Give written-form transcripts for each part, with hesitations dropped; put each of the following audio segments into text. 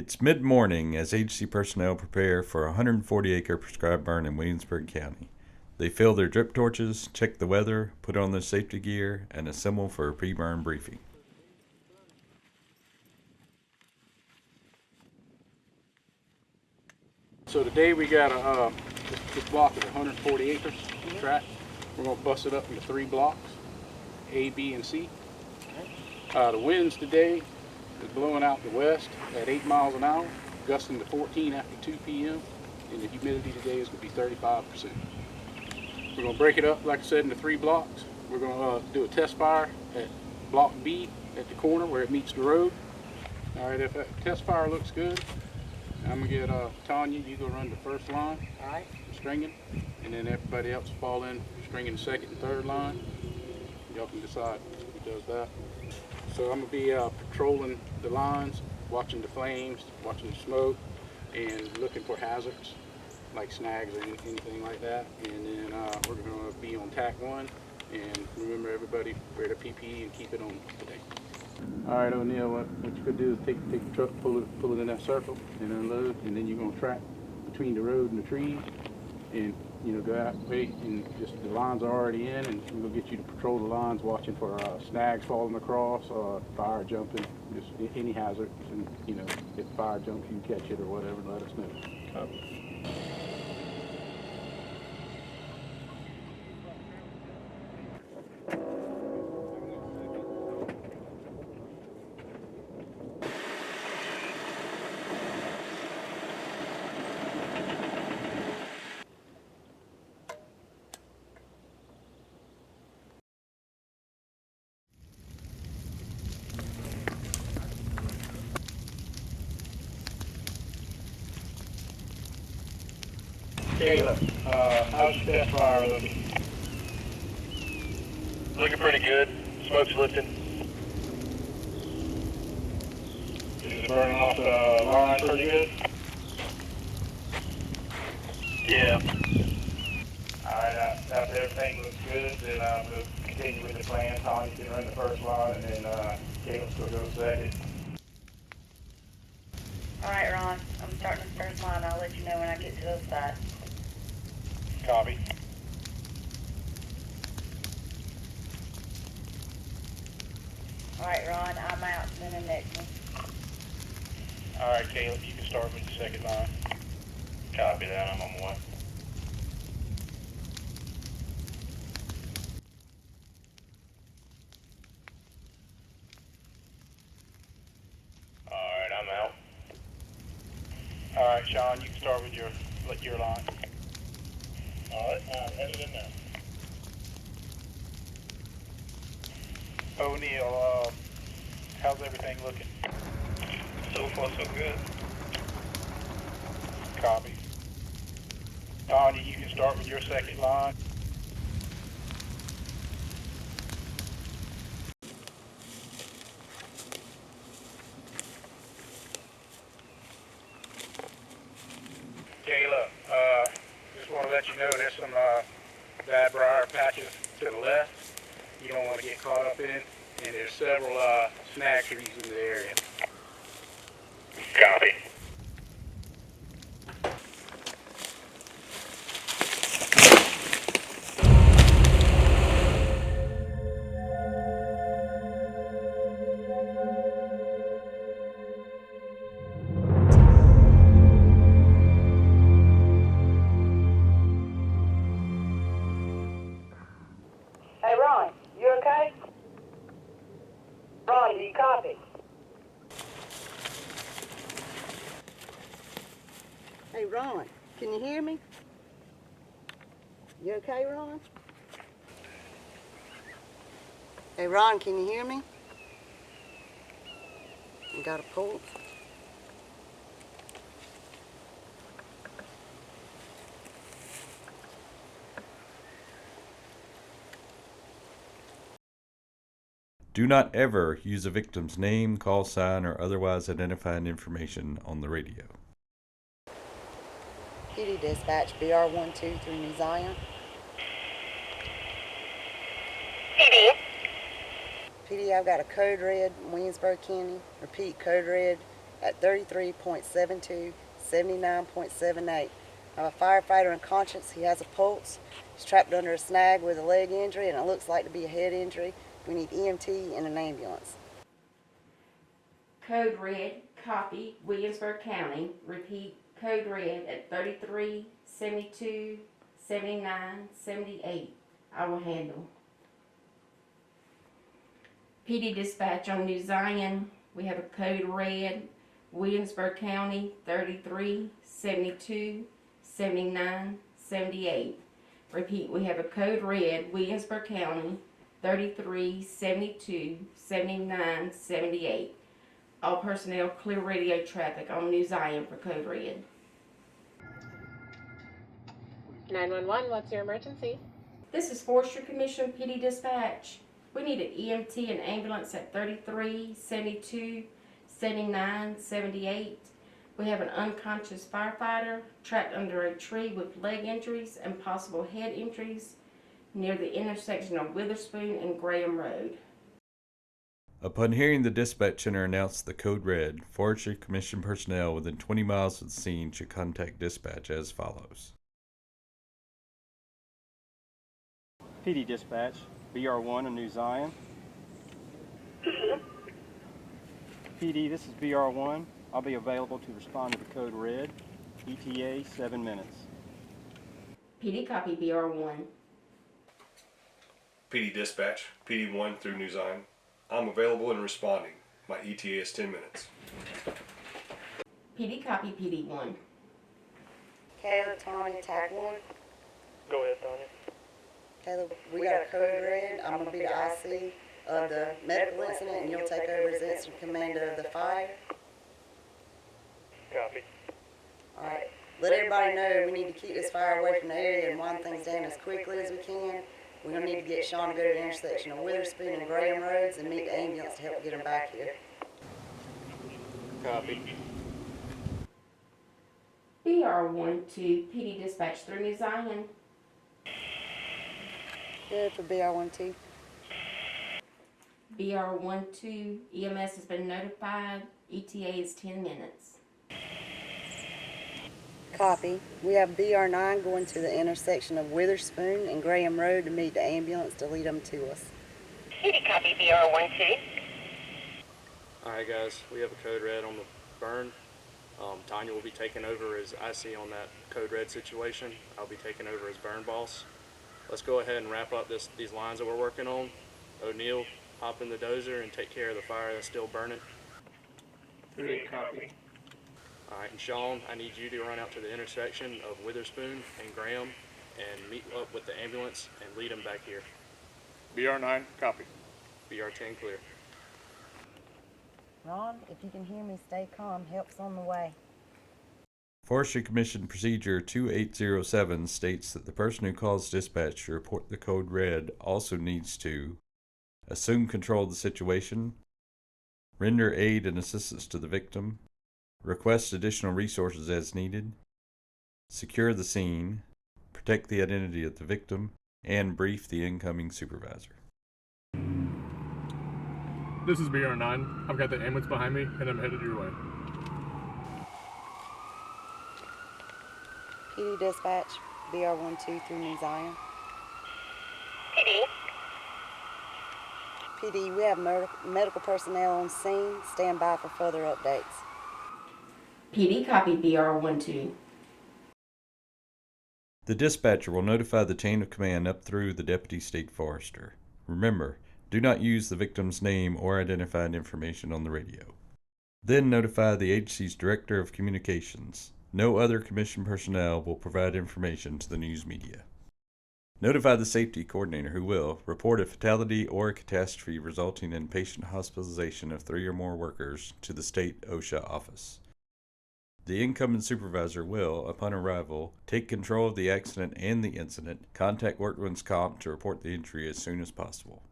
It's mid-morning as agency personnel prepare for a 140-acre prescribed burn in Williamsburg County. They fill their drip torches, check the weather, put on their safety gear, and assemble for a pre-burn briefing. So today we got this block is 140 acres tract. We're going to bust it up into 3 blocks, A, B, and C. The winds today is blowing out the west at 8 miles an hour, gusting to 14 after 2 p.m. And the humidity today is going to be 35%. We're going to break it up, like I said, into 3 blocks. We're going to do a test fire at block B at the corner where it meets the road. All right, if that test fire looks good, I'm going to get Tanya, you go run the first line, all right, stringing, and then everybody else fall in stringing the second and third line. Y'all can decide who does that. So I'm going to be patrolling the lines, watching the flames, watching the smoke, and looking for hazards like snags or anything like that. And then we're going to be on tack 1, and remember everybody wear the PPE and keep it on today. All right, O'Neill, what you could do is take the truck, pull it in that circle, and unload, and then you're going to track between the road and the trees, and go out, wait, and just the lines are already in, and we're going to get you to patrol the lines, watching for snags falling across, fire jumping, just any hazards, and if fire jumps, you catch it or whatever, let us know. Caleb, how's your test fire looking? Looking pretty good. Smoke's lifting. Is it burning off the line pretty good? Yeah. Alright, if everything looks good, then we'll continue with the plan. Tony can run the first line, and then Caleb's going to go second. Alright, Ron, I'm starting the first line. I'll let you know when I get to the other side. Copy. Alright, Ron, I'm out. Then the next one. Alright, Caleb, you can start with the second line. Copy that, I'm on 1. Alright, I'm out. Alright, Sean, you can start with your line. Alright, I'm headed in now. O'Neill, how's everything looking? So far, so good. Copy. Tanya, you can start with your second line. Caleb, just want to let you know there's some bad briar patches to the left you don't want to get caught up in, and there's several snag trees in the area. Copy. Hey, Ron, you okay? Ron, do you copy? Hey, Ron, can you hear me? You okay, Ron? Hey, Ron, can you hear me? You got a pulse? Do not ever use a victim's name, call sign, or otherwise identifying information on the radio. PD dispatch, BR123 New Zion. PD, I've got a code red, Williamsburg County. Repeat, code red, at 33.72, 79.78. I have a firefighter unconscious. He has a pulse. He's trapped under a snag with a leg injury, and it looks like to be a head injury. We need EMT and an ambulance. Code red, copy, Williamsburg County. Repeat, code red at 33, 72, 79, 78. I will handle. PD dispatch on New Zion. We have a code red, Williamsburg County, 33, 72, 79, 78. Repeat, we have a code red, Williamsburg County, 33, 72, 79, 78. All personnel clear radio traffic on New Zion for code red. 911, what's your emergency? This is Forestry Commission PD dispatch. We need an EMT and ambulance at 33, 72, 79, 78. We have an unconscious firefighter trapped under a tree with leg injuries and possible head injuries near the intersection of Witherspoon and Graham Road. Upon hearing the dispatch center announce the code red, Forestry Commission personnel within 20 miles of the scene should contact dispatch as follows. PD dispatch, BR1 in New Zion. PD, this is BR1. I'll be available to respond to the code red. ETA 7 minutes. PD copy BR1. PD dispatch, PD1 through New Zion. I'm available and responding. My ETA is 10 minutes. PD copy PD1. Caleb, Tony, tag 1. Go ahead, Tanya. Caleb, we got a code red. I'm going to be the IC of the medical incident, and you'll take over as incident commander of the fire. Copy. All right. Let everybody know we need to keep this fire away from the area and wind things down as quickly as we can. We're going to need to get Sean to go to the intersection of Witherspoon and Graham Roads and meet the ambulance to help get him back here. Copy. BR1 to PD dispatch through New Zion. Good for BR12. BR12 EMS has been notified. ETA is 10 minutes. Copy. We have BR9 going to the intersection of Witherspoon and Graham Road to meet the ambulance to lead them to us. PD copy BR12. Alright guys, we have a code red on the burn. Tanya will be taking over as IC on that code red situation. I'll be taking over as burn boss. Let's go ahead and wrap up these lines that we're working on. O'Neill, hop in the dozer and take care of the fire that's still burning. Copy. Alright, and Sean, I need you to run out to the intersection of Witherspoon and Graham and meet up with the ambulance and lead them back here. BR9, copy. BR10 clear. Ron, if you can hear me, stay calm. Help's on the way. Forestry Commission Procedure 2807 states that the person who calls dispatch to report the code red also needs to assume control of the situation, render aid and assistance to the victim, request additional resources as needed, secure the scene, protect the identity of the victim, and brief the incoming supervisor. This is BR9. I've got the ambulance behind me, and I'm headed your way. PD dispatch, BR12 through New Zion. PD. PD, we have medical personnel on scene. Stand by for further updates. PD copy BR12. The dispatcher will notify the chain of command up through the Deputy State Forester. Remember, do not use the victim's name or identified information on the radio. Then notify the agency's Director of Communications. No other Commission personnel will provide information to the news media. Notify the Safety Coordinator who will report a fatality or a catastrophe resulting in patient hospitalization of 3 or more workers to the State OSHA office. The incoming supervisor will, upon arrival, take control of the accident and the incident, contact Workman's Comp to report the injury as soon as possible.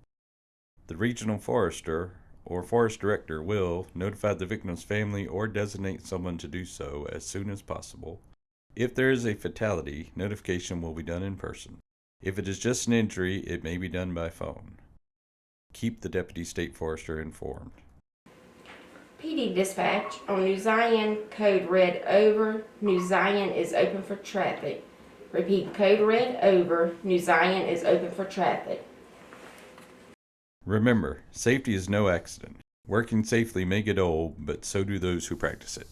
The Regional Forester or Forest Director will notify the victim's family or designate someone to do so as soon as possible. If there is a fatality, notification will be done in person. If it is just an injury, it may be done by phone. Keep the Deputy State Forester informed. PD dispatch on New Zion, code red over, New Zion is open for traffic. Repeat, code red over, New Zion is open for traffic. Remember, safety is no accident. Working safely may get old, but so do those who practice it.